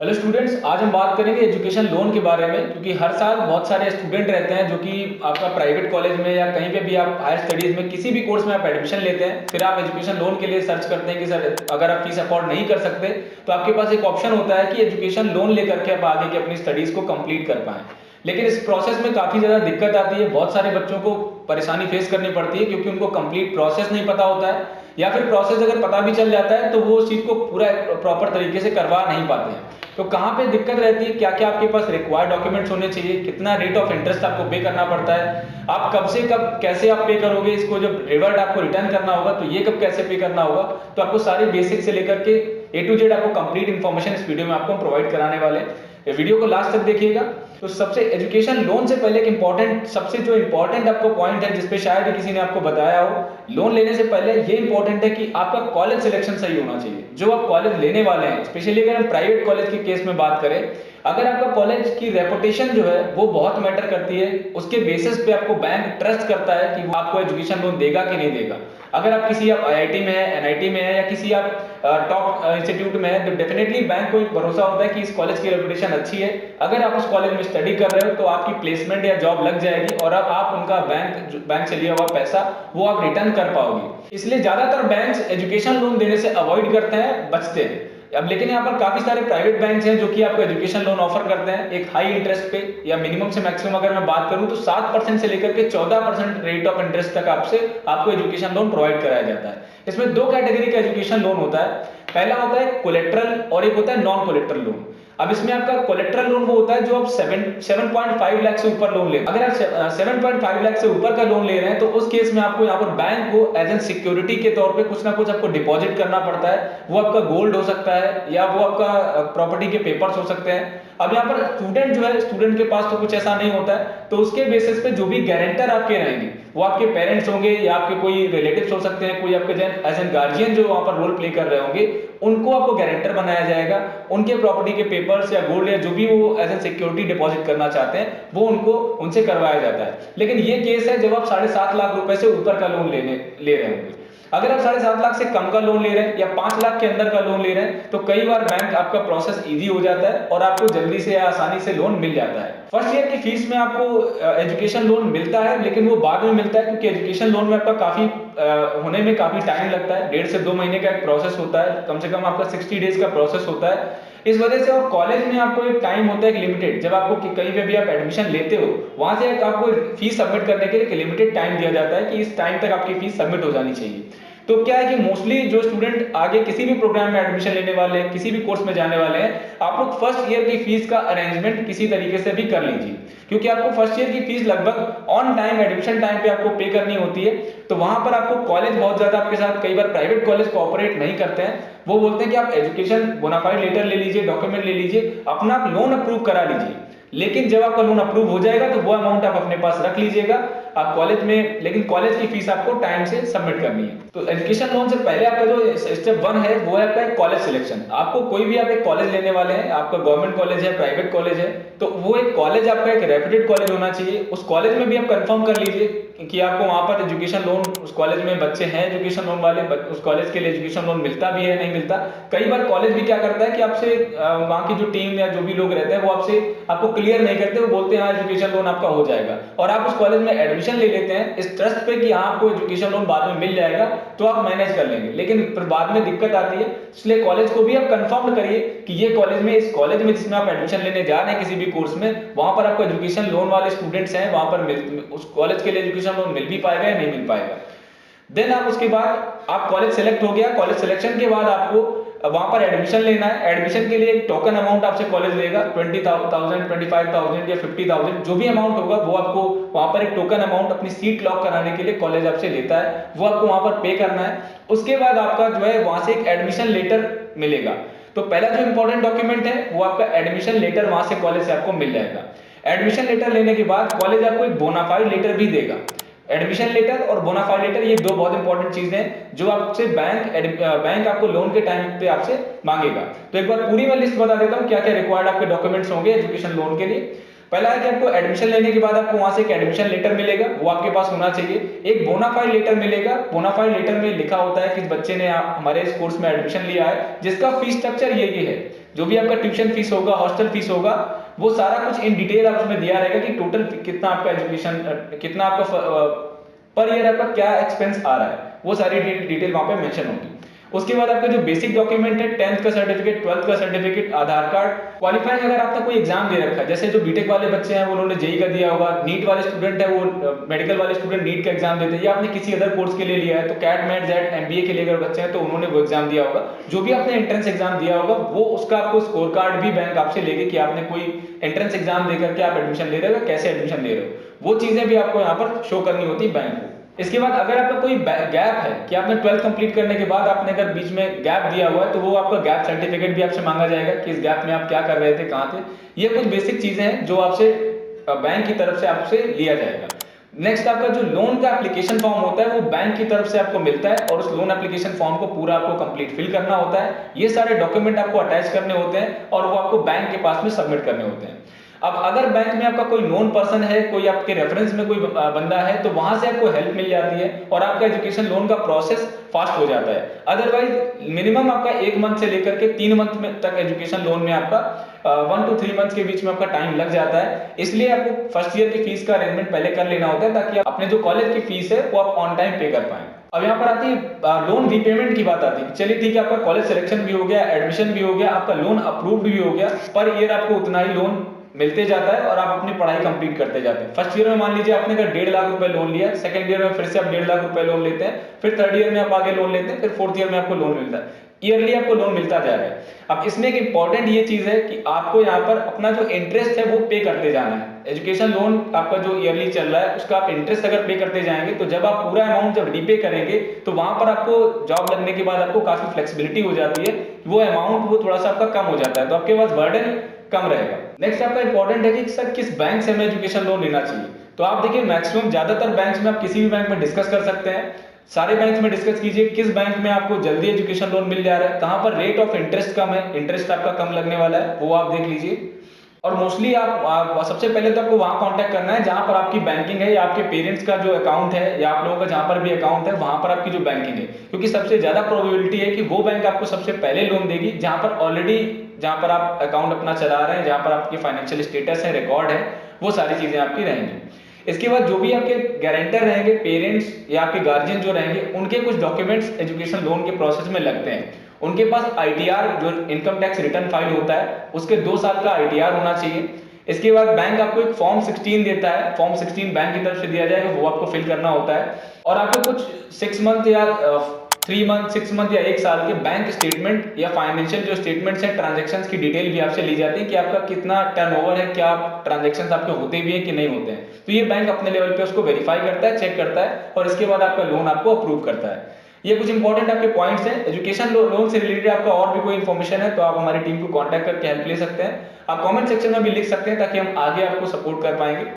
Hello students, आज हम बात करेंगे एजुकेशन लोन के बारे में। क्योंकि हर साल बहुत सारे स्टूडेंट रहते हैं जो कि आपका प्राइवेट कॉलेज में या कहीं पे भी आप हायर स्टडीज़ में किसी भी कोर्स में आप एडमिशन लेते हैं, फिर आप एजुकेशन लोन के लिए सर्च करते हैं कि सर अगर आप फीस अफोर्ड नहीं कर सकते तो आपके पास एक ऑप्शन होता है कि एजुकेशन लोन लेकर के आप आगे की अपनी स्टडीज़ को कंप्लीट कर पाएँ। लेकिन इस प्रोसेस में काफ़ी ज़्यादा दिक्कत आती है, बहुत सारे बच्चों को परेशानी फेस करनी पड़ती है क्योंकि उनको कंप्लीट प्रोसेस नहीं पता होता है, या फिर प्रोसेस अगर पता भी चल जाता है तो वो उस चीज़ को पूरा प्रॉपर तरीके से करवा नहीं पाते हैं। तो कहाँ पे दिक्कत रहती है, क्या क्या आपके पास रिक्वायर्ड डॉक्यूमेंट्स होने चाहिए, कितना रेट ऑफ इंटरेस्ट आपको पे करना पड़ता है, आप कब से कब कैसे आप पे करोगे इसको, जब रिवर्ट आपको रिटर्न करना होगा तो ये कब कैसे पे करना होगा। तो आपको सारी बेसिक से लेकर के ए टू जेड आपको कंप्लीट इन्फॉर्मेशन इस वीडियो में आपको प्रोवाइड कराने वाले हैं। ये वीडियो को लास्ट तक देखिएगा। तो सबसे एजुकेशन लोन से पहले एक इंपॉर्टेंट, सबसे जो इंपॉर्टेंट आपको पॉइंट है जिसपे शायद ही किसी ने आपको बताया हो, लोन लेने से पहले ये इंपॉर्टेंट है कि आपका कॉलेज सिलेक्शन सही होना चाहिए। जो आप कॉलेज लेने वाले हैं, स्पेशली अगर हम प्राइवेट कॉलेज के केस में बात करें, अगर आपका कॉलेज की रेपुटेशन जो है वो बहुत मैटर करती है। उसके बेसिस पे आपको बैंक ट्रस्ट करता है कि वो आपको एजुकेशन लोन देगा कि नहीं देगा। अगर आप किसी आप आईआईटी में है, एनआईटी में है, या किसी आप टॉप इंस्टीट्यूट में है, तो डेफिनेटली बैंक को एक भरोसा होता है कि इस कॉलेज की रेपुटेशन अच्छी है। अगर आप उस कॉलेज में स्टडी कर रहे हो तो आपकी प्लेसमेंट या जॉब लग जाएगी और अब आप उनका बैंक से लिया हुआ पैसा वो आप रिटर्न कर पाओगे। इसलिए ज्यादातर बैंक्स एजुकेशन लोन देने से अवॉइड करते हैं, बचते हैं। अब लेकिन यहाँ पर काफी सारे प्राइवेट बैंक्स हैं जो कि आपको एजुकेशन लोन ऑफर करते हैं एक हाई इंटरेस्ट पे, या मिनिमम से मैक्सिमम अगर मैं बात करूं तो 7% से लेकर के 14% रेट ऑफ इंटरेस्ट तक आपको एजुकेशन लोन प्रोवाइड कराया जाता है। इसमें दो कैटेगरी का एजुकेशन लोन होता है। पहला होता है कोलेट्रल और एक होता है नॉन कोलेट्रल लोन। अब इसमें आपका कोलेट्रल लोन वो होता है जो आप 7.5 लाख से ऊपर लोन ले, अगर आप 7.5 लाख से ऊपर का लोन ले रहे हैं तो उस केस में आपको यहाँ पर बैंक को एज एन सिक्योरिटी के तौर पे कुछ ना कुछ आपको डिपॉजिट करना पड़ता है। वो आपका गोल्ड हो सकता है या वो आपका प्रॉपर्टी के पेपर्स हो सकते हैं। अब यहाँ पर स्टूडेंट जो है, स्टूडेंट के पास तो कुछ ऐसा नहीं होता है, तो उसके बेसिस पे जो भी गारंटर आपके रहेंगे वो आपके पेरेंट्स होंगे या आपके कोई रिलेटिव्स हो सकते हैं, कोई आपके एज एन गार्जियन जो वहां पर रोल प्ले कर रहे होंगे, उनको आपको गारंटर बनाया जाएगा। उनके प्रॉपर्टी के पेपर्स या गोल्ड या जो भी वो एज एन सिक्योरिटी डिपॉजिट करना चाहते हैं वो उनको उनसे करवाया जाता है। लेकिन ये केस है जब आप 7.5 लाख रुपए से ऊपर का लोन ले रहे होंगे। अगर आप 7.5 लाख से कम का लोन ले रहे हैं या 5 लाख के अंदर का लोन ले रहे हैं तो कई बार बैंक आपका प्रोसेस इजी हो जाता है और आपको जल्दी से या आसानी से लोन मिल जाता है। फर्स्ट ईयर की फीस में आपको एजुकेशन लोन मिलता है, लेकिन वो बाद में मिलता है क्योंकि एजुकेशन लोन में आपका काफी होने में काफी टाइम लगता है। 1.5 से 2 महीने का एक प्रोसेस होता है, कम से कम आपका 60 डेज का प्रोसेस होता है। इस वजह से और कॉलेज में आपको एक टाइम होता है एक लिमिटेड, जब आपको कहीं पे भी आप एडमिशन लेते हो वहां से आपको फीस सबमिट करने के लिए एक लिमिटेड टाइम दिया जाता है कि इस टाइम तक आपकी फीस सबमिट हो जानी चाहिए। तो क्या है कि मोस्टली जो स्टूडेंट आगे किसी भी प्रोग्राम में एडमिशन लेने वाले हैं, किसी भी कोर्स में जाने वाले हैं, आप लोग फर्स्ट ईयर की फीस का अरेंजमेंट किसी तरीके से भी कर लीजिए। क्योंकि आपको फर्स्ट ईयर की फीस लगभग ऑन टाइम एडमिशन टाइम पे आपको पे करनी होती है। तो वहां पर आपको कॉलेज बहुत ज्यादा आपके साथ, कई बार प्राइवेट कॉलेज कोऑपरेट नहीं करते हैं। वो बोलते हैं कि आप एजुकेशन बोनाफाइड लेटर ले लीजिए, डॉक्यूमेंट ले लीजिए, अपना लोन अप्रूव करा लीजिए। लेकिन जब आपका लोन अप्रूव हो जाएगा तो वो अमाउंट आप अपने पास रख लीजिएगा आप कॉलेज में, लेकिन कॉलेज की फीस आपको टाइम से सबमिट करनी है। तो एजुकेशन लोन से पहले आपका जो स्टेप 1 है वो है आपका कॉलेज सिलेक्शन। आपको कोई भी आप एक कॉलेज लेने वाले हैं, आपका गवर्नमेंट कॉलेज है, प्राइवेट कॉलेज है, तो वो एक कॉलेज आपका एक रेप्यूटेड कॉलेज होना चाहिए। उस कॉलेज में भी आप कंफर्म कर लीजिए कि आपको वहां पर एजुकेशन लोन, उस कॉलेज में बच्चे हैं एजुकेशन लोन वाले, उस कॉलेज के लिए एजुकेशन लोन मिलता भी है नहीं मिलता। कई बार कॉलेज भी क्या करता है कि आपसे वहां की जो टीम या जो भी लोग रहते हैं वो आपसे आपको क्लियर नहीं करते, वो बोलते हैं हाँ एजुकेशन लोन आपका हो जाएगा, और आप उस कॉलेज में एडमिशन ले लेते हैं इस ट्रस्ट पे कि हाँ आपको एजुकेशन लोन बाद में मिल जाएगा, तो आप मैनेज कर लेंगे। लेकिन फिर बाद में दिक्कत आती है, इसलिए कॉलेज को भी आप कंफर्म करिए कि ये कॉलेज में, इस कॉलेज में जिसमें आप एडमिशन लेने जा रहे हैं किसी भी कोर्स में, वहां पर आपको एजुकेशन लोन वाले स्टूडेंट्स हैं, वहां पर उस कॉलेज के लिए एजुकेशन लोन मिल भी पाएगा या नहीं मिल पाएगा। देन आप उसके बाद आप कॉलेज सेलेक्ट हो गया, कॉलेज सिलेक्शन के बाद आपको वहां पर एडमिशन लेना है। एडमिशन के लिए एक टोकन अमाउंट आपसे कॉलेज लेगा, 20,000, 25,000 या 50,000, जो भी अमाउंट होगा वो आपको वहां पर एक टोकन अमाउंट अपनी सीट लॉक कराने के लिए कॉलेज आपसे लेता है, वो आपको वहां पर पे करना है। उसके बाद आपका जो है वहां से एक एडमिशन लेटर मिलेगा। तो पहला जो इंपॉर्टेंट डॉक्यूमेंट है वो आपका एडमिशन लेटर वहां से कॉलेज से आपको मिल जाएगा। एडमिशन लेटर लेने के बाद कॉलेज आपको एक बोनाफाइड लेटर भी देगा। एडमिशन लेटर और बोनाफाइड लेटर ये दो बहुत इंपॉर्टेंट चीजें हैं जो आपसे बैंक आपको लोन के टाइम पे आपसे मांगेगा। तो एक बार पूरी मैं लिस्ट बता देता हूँ क्या क्या रिक्वायर्ड आपके डॉक्यूमेंट्स होंगे एजुकेशन लोन के लिए। पहला है कि आपको एडमिशन लेने के बाद आपको वहां से एक एडमिशन लेटर मिलेगा, वो आपके पास होना चाहिए। एक बोनाफाइड लेटर मिलेगा, बोनाफाइड लेटर में लिखा होता है कि बच्चे ने हमारे इस कोर्स में एडमिशन लिया है जिसका फीस स्ट्रक्चर ये है। जो भी आपका ट्यूशन फीस होगा, हॉस्टल फीस होगा, वो सारा कुछ इन डिटेल आप उसमें दिया रहेगा कि टोटल कितना आपका एजुकेशन, कितना आपका पर ईयर आपका क्या एक्सपेंस आ रहा है, वो सारी डिटेल वहां पे मेंशन होगी। उसके बाद आपका जो बेसिक डॉक्यूमेंट है, 10th का सर्टिफिकेट, 12th का सर्टिफिकेट, आधार कार्ड, क्वालिफाइंग अगर आपका कोई एग्जाम दे रखा है, जैसे जो बीटेक वाले बच्चे हैं उन्होंने जेई का दिया होगा, नीट वाले स्टूडेंट है वो मेडिकल वाले स्टूडेंट नीट का एग्जाम देते हैं, या आपने किसी अदर कोर्स के लिए लिया है तो कैट मैट जेड एमबीए के लिए अगर बच्चे हैं तो उन्होंने वो एग्जाम दिया होगा। जो भी आपने एंट्रेंस एग्जाम दिया होगा वो उसका आपको स्कोर कार्ड भी बैंक आपसे लेके कि आपने कोई एंट्रेंस एग्जाम देकर के आप एडमिशन ले रहे हो, कैसे एडमिशन ले रहे हो, वो चीजें भी आपको यहाँ पर शो करनी होती है बैंक को। इसके बाद अगर आपका कोई गैप है कि आपने 12th कंप्लीट करने के बाद आपने अगर बीच में गैप दिया हुआ है तो वो आपका गैप सर्टिफिकेट भी आपसे मांगा जाएगा कि इस गैप में आप क्या कर रहे थे, कहाँ थे। ये कुछ बेसिक चीजें हैं जो आपसे बैंक की तरफ से आपसे लिया जाएगा। नेक्स्ट आपका जो लोन का एप्लीकेशन फॉर्म होता है वो बैंक की तरफ से आपको मिलता है और उस लोन एप्लीकेशन फॉर्म को पूरा आपको कंप्लीट फिल करना होता है। ये सारे डॉक्यूमेंट आपको अटैच करने होते हैं और वो आपको बैंक के पास में सबमिट करने होते हैं। अब अगर बैंक में आपका कोई नोन पर्सन है, कोई आपके रेफरेंस में कोई बंदा है तो वहां से आपको हेल्प मिल जाती है और आपका एजुकेशन लोन का प्रोसेस फास्ट हो जाता है। अदरवाइज मिनिमम आपका 1 मंथ से लेकर के 3 मंथ में तक एजुकेशन लोन में आपका 1 to 3 मंथ के बीच में आपका टाइम लग जाता है। इसलिए आपको फर्स्ट ईयर की फीस का अरेंजमेंट पहले कर लेना होता है ताकि आप अपने जो कॉलेज की फीस है वो आप ऑन टाइम पे कर पाए। अब यहाँ पर आती है लोन रीपेमेंट की बात आती है। चलिए ठीक है, आपका कॉलेज सिलेक्शन भी हो गया, एडमिशन भी हो गया, आपका लोन अप्रूव्ड भी हो गया, पर ईयर आपको उतना ही लोन मिलते जाता है और आप अपनी पढ़ाई कंप्लीट करते जाते हैं। फर्स्ट ईयर में मान लीजिए आपने अगर 1.5 लाख रुपए लोन लिया, सेकंड ईयर में फिर से आप 1.5 लाख रुपए लोन लेते हैं, फिर थर्ड ईयर में आप आगे लोन लेते हैं, फिर फोर्थ ईयर में आपको लोन मिलता है, ईयरली आपको लोन मिलता जा रहा है। अब इसमें एक इंपॉर्टेंट ये चीज है कि आपको यहाँ पर अपना जो इंटरेस्ट है वो पे करते जाना है। एजुकेशन लोन आपका जो ईयरली चल रहा है उसका आप इंटरेस्ट अगर पे करते जाएंगे तो जब आप पूरा अमाउंट जब रीपे करेंगे तो वहां पर आपको जॉब लगने के बाद आपको काफी फ्लेक्सिबिलिटी हो जाती है, वो अमाउंट वो थोड़ा सा आपका कम हो जाता है, तो आपके पास बर्डन कम रहेगा। नेक्स्ट आपका इंपॉर्टेंट है कि सर किस बैंक से हमें एजुकेशन लोन लेना चाहिए। तो आप देखिए मैक्सिमम ज्यादातर बैंक्स में आप किसी भी बैंक में डिस्कस कर सकते हैं, सारे बैंक्स में डिस्कस कीजिए किस बैंक में आपको जल्दी एजुकेशन लोन मिल जा रहा है, कहां पर रेट ऑफ इंटरेस्ट कम है, इंटरेस्ट आपका कम लगने वाला है, वो आप देख लीजिए। और मोस्टली आप सबसे पहले तो आपको वहां कांटेक्ट करना है जहां पर आपकी बैंकिंग है या आपके पेरेंट्स का जो अकाउंट है या आप लोगों का जहां पर भी अकाउंट है वहां पर आपकी जो बैंकिंग है, क्योंकि सबसे ज्यादा प्रोबेबिलिटी है कि वो बैंक आपको सबसे पहले लोन देगी जहां पर ऑलरेडी, जहां पर आप अकाउंट अपना चला रहे हैं, जहां पर आपकी फाइनेंशियल स्टेटस है, रिकॉर्ड है, वो सारी चीजें आपकी रहेंगी। इसके बाद जो भी आपके गारंटर रहेंगे, पेरेंट्स या आपके गार्जियन जो रहेंगे, उनके कुछ डॉक्यूमेंट्स एजुकेशन लोन के प्रोसेस में लगते हैं। उनके पास आईटीआर जो इनकम टैक्स रिटर्न फाइल होता है उसके 2 साल का आईटीआर होना चाहिए। इसके बाद बैंक आपको एक फॉर्म 16 देता है, फॉर्म 16 बैंक की तरफ से दिया जाएगा, वो आपको फिल करना होता है। और आपको कुछ 6 मंथ या 3 मंथ, 6 मंथ या 1 साल के बैंक स्टेटमेंट या फाइनेंशियल जो स्टेटमेंट्स हैं, ट्रांजेक्शन्स की डिटेल भी आपसे ली जाती है कि आपका कितना टर्नओवर है, क्या ट्रांजेक्शन्स आपके होते भी हैं कि नहीं होते हैं। तो ये बैंक अपने लेवल पे उसको वेरीफाई करता है, चेक करता है और इसके बाद आपका लोन आपको अप्रूव करता है। ये कुछ इंपॉर्टेंट आपके पॉइंट्स हैं। एजुकेशन लोन से रिलेटेड आपका और भी कोई इन्फॉर्मेशन है तो आप हमारी टीम को कांटेक्ट करके हेल्प ले सकते हैं। आप कमेंट सेक्शन में भी लिख सकते हैं ताकि हम आगे आपको सपोर्ट कर पाएंगे।